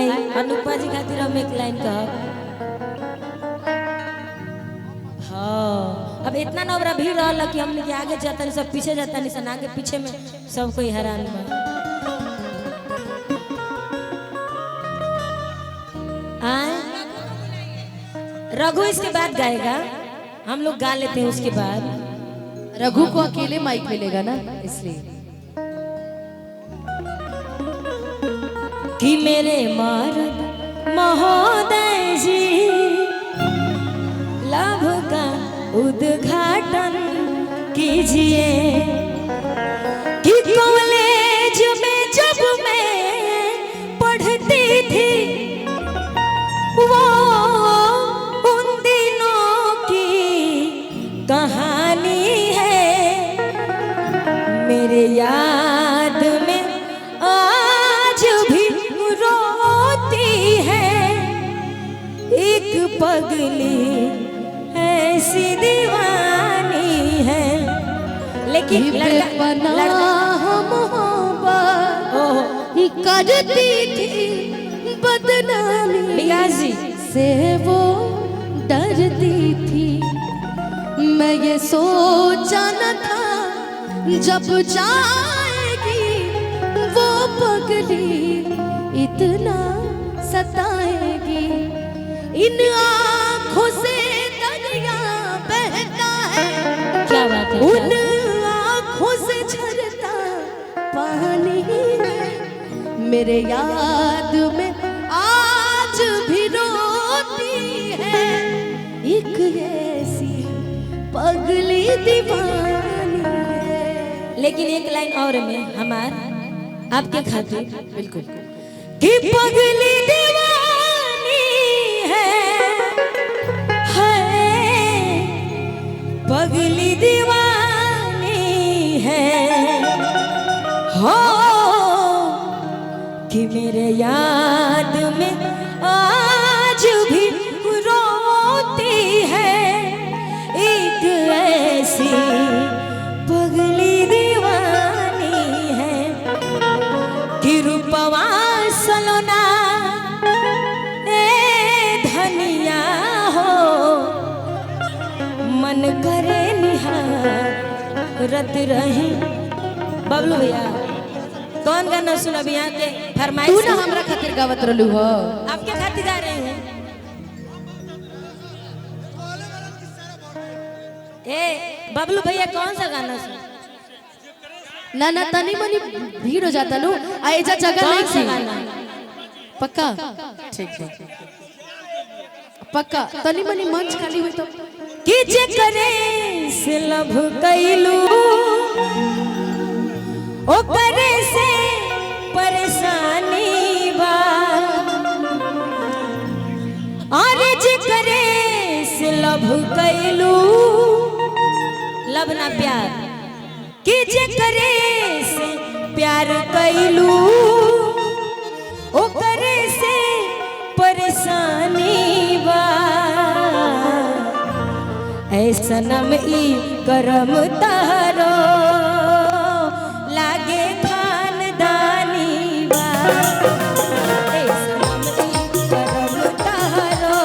आई अनुपा जी खातिर हम एक लाइन कहब। हाँ अब इतना ना बड़ा भीड़ रहा कि हमने के आगे जाता नहीं सब पीछे जाता नहीं सन आगे पीछे में सब कोई हैरान बा। आए रघु इसके बाद गाएगा, हम लोग गा लेते हैं उसके बाद। रघु को अकेले माइक मिलेगा ना इसलिए। कि मेरे मर्द महोदय जी लाभ का उद्घाटन कीजिए कि कॉलेज में जब मैं पढ़ती थी वो उन दिनों की कहानी है मेरे याद में आज भी रोती है एक पगली ऐसी दीवानी है। लेकिन लड़का ही करती थी बदनामी से वो डरती थी। मैं ये सोचा न था जब जाएगी वो पगली इतना सताएगी। इन आँखों से दरिया बहता है, क्या बात है, उन आँखों से झरता पानी है मेरे याद में आज भी रोती है एक ऐसी पगली दीवानी है। लेकिन एक लाइन और में हमार आपके खातिर बिल्कुल कि पगली दीवानी है पगली दीवानी है हो कि मेरे याद में आज भी रोती है एक ऐसी पगली दीवानी है कि रूपवा सलोना ए धनिया हो मन करे निहारत रही। बबलू भैया कौन गाना सुन अभी यहाँ के फरमाइश तू ना हमरा खातिर गावत रहलू हो। आपके खातिर गा रहे हैं। ए बबलू भैया कौन सा गाना सुन? ना ना तनी मनी भीड़ हो जाता नु आएजा जगह कौन नहीं सा थी। गाना? पक्का ठीक है पक्का तनी मनी मंच खाली हुई तो कि जे करे से लभ कैलू ओ करे से परेशानी बा और जे करे से लभ कैलू लब ना प्यार कि जे करे से प्यार कैलू ओ करे से परेशानी बा ऐसा नम ई करम तहरो लागे खानदानी बा ऐसा नम ई करम तहरो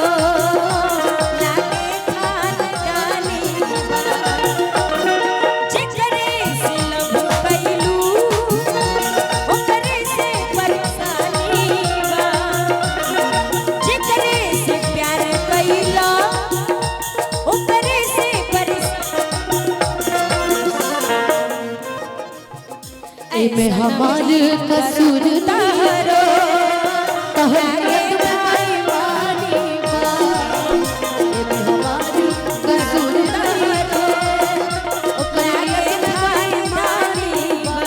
लागे खानदानी बा जे करे से लभ कैलू ओ करे से परेशानी बा जे करे से प्यार कैला में हमार कसूर तारो तहरे भाई वाली बा में हमार कसूर तारो तहरे भाई वाली बा।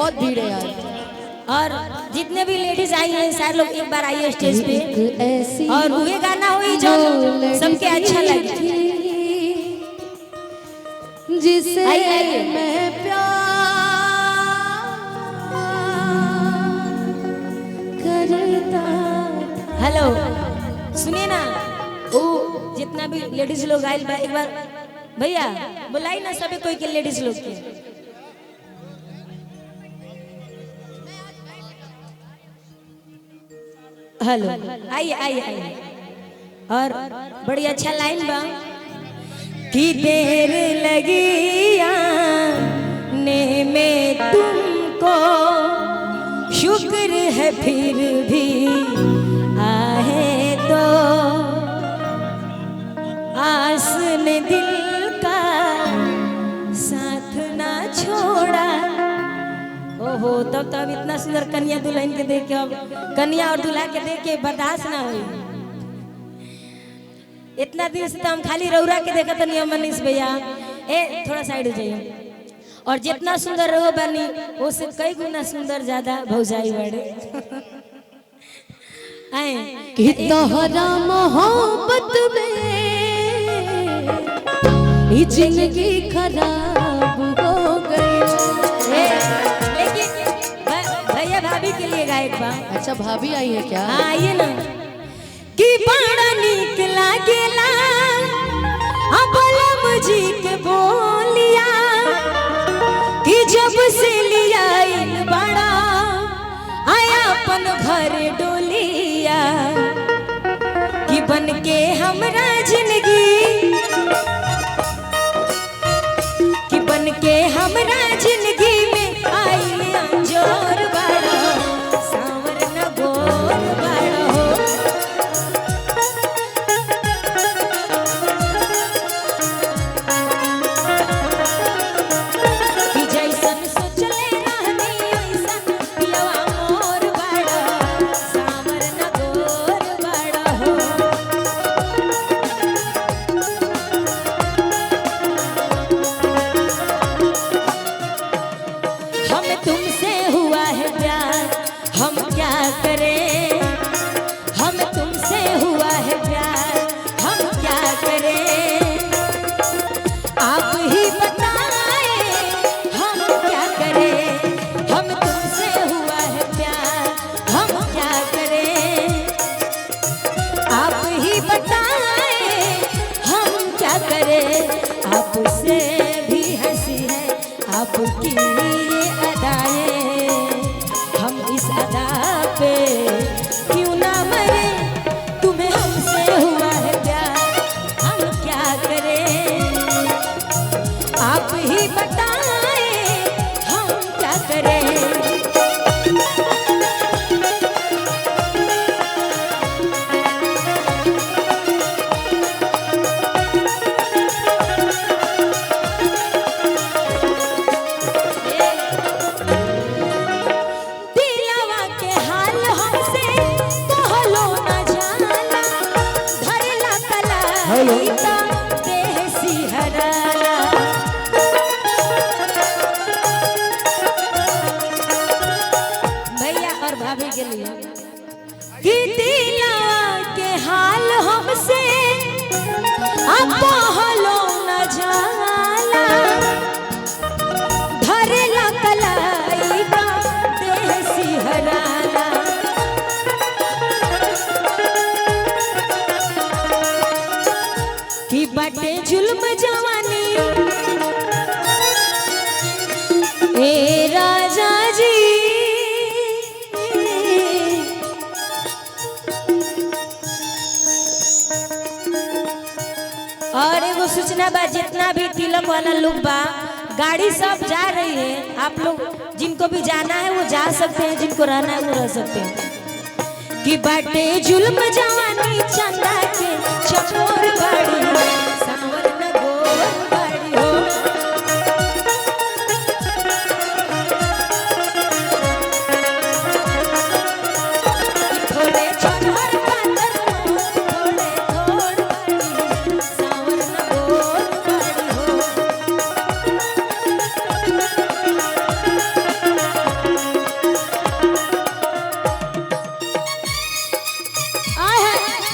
बहुत भीड़ है यार। और जितने भी लेडीज आई हैं सारे लोग एक बार आइए स्टेज पे ऐसी और वही गाना हुई जो सबके अच्छा लगे। जिसे आइए। मैं प्यार करता था। हेलो सुनिए ना, वो जितना भी लेडीज लोग आए एक बार भैया बुलाई ना सभी कोई के लेडीज लोग के। हेलो आइए आइए आइए। और बड़ी अच्छा लाइन बा कि देर लगी आने में तुमको, शुक्र है फिर भी आए तो, आस ने दिल का साथ ना छोड़ा। ओहो तब इतना सुंदर कन्या दुल्हन के देख के अब कन्या और दूल्हा के देख के बर्दाश्त ना हुई। इतना दिन से तो हम खाली रौरा के देखा था मनीष भैया। ए थोड़ा साइड हो जाइए। और जितना सुंदर रहो बनी उससे कई गुना सुंदर ज्यादा भौजाई बड़े आए कि तोहरा मोहब्बत में ये जिंदगी खराब हो गई। लेकिन भैया भाभी के लिए गायक बा। अच्छा भाभी आई है क्या? हाँ आइए ना। कि बड़ा नीक लागेला अबलम जी के बोलिया, कि जब से लिया इन बड़ा आया अपन घर डोलिया, कि बन के हमरा जिंदगी, कि बन के हमरा जिंदगी में आई अंजोर बड़ा, सांवर न गोर बड़ा हो। आपसे भी हंसी है आपकी ये अदाएं, हम इस अदा पे क्यों ना मरे, तुम्हें हमसे हुआ है प्यार हम क्या करें, आप ही बताएं हम क्या करें। भैया और भाभी के लिए कि दिला के हाल हमसे अब कहलो न जाला, धरेला कलाई का देह सिहराला, कि बटे जुल्म जवानी ए राजा जी, और एगो सूचना बा, जितना भी तिलक वाला लोग बा गाड़ी सब जा रही है, आप लोग जिनको भी जाना है वो जा सकते हैं, जिनको रहना है वो रह सकते हैं। कि बटे जुल्म जवानी चंदा के चकोर बाड़ी, सांवर न गोर बाड़ी हो, थोड़े छोड़ पातर थोड़े थोड़ बाड़ी, सांवर न गोर बाड़ी हो।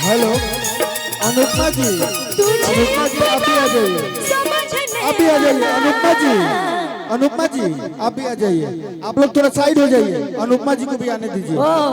हेलो अनुपमा जी, अनुपमा जी आप भी आ जाइए, आप भी आ जाइए अनुपमा जी, अनुपमा जी आप भी आ जाइए, आप लोग थोड़ा साइड हो जाइए, अनुपमा जी को भी आने दीजिए।